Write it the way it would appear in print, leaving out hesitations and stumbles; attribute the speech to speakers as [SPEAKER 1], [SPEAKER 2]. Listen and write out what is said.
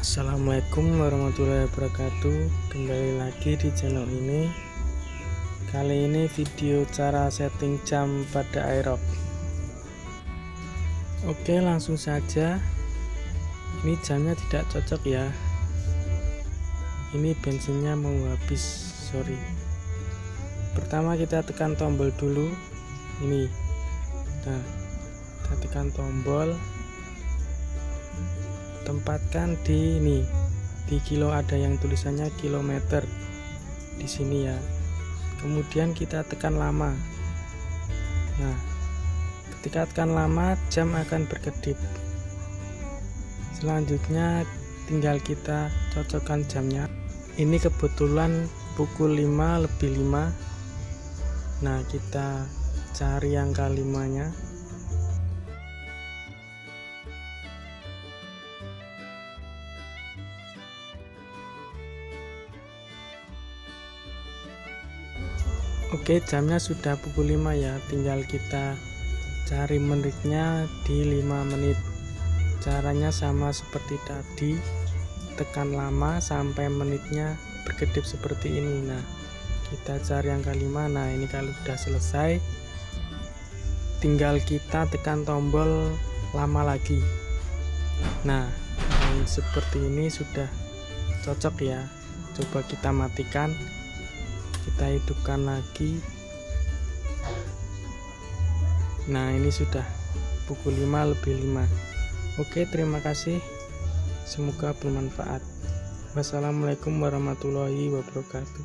[SPEAKER 1] Assalamualaikum warahmatullahi wabarakatuh. Kembali lagi di channel ini. Kali ini video cara setting jam pada Aerox. Oke, langsung saja. Ini jamnya tidak cocok ya. Ini bensinnya mau habis, sorry. Pertama kita tekan tombol dulu. Ini. Nah, kita tekan tombol. Tempatkan di ini, di kilo ada yang tulisannya kilometer di sini ya. Kemudian kita tekan lama. Nah, ketika tekan lama jam akan berkedip. Selanjutnya tinggal kita cocokkan jamnya. Ini kebetulan pukul 5 lebih 5. Nah, kita cari angka 5-nya. Oke, jamnya sudah pukul 5 ya, tinggal kita cari menitnya di 5 menit. Caranya sama seperti tadi, tekan lama sampai menitnya berkedip seperti ini. Nah, kita cari angka 5. Nah, ini kalau sudah selesai, tinggal kita tekan tombol lama lagi. Nah, seperti ini sudah cocok ya. Coba kita matikan. Kita hidupkan lagi. Nah, ini sudah pukul 5 lebih 5. Oke, terima kasih, semoga bermanfaat. Wassalamualaikum warahmatullahi wabarakatuh.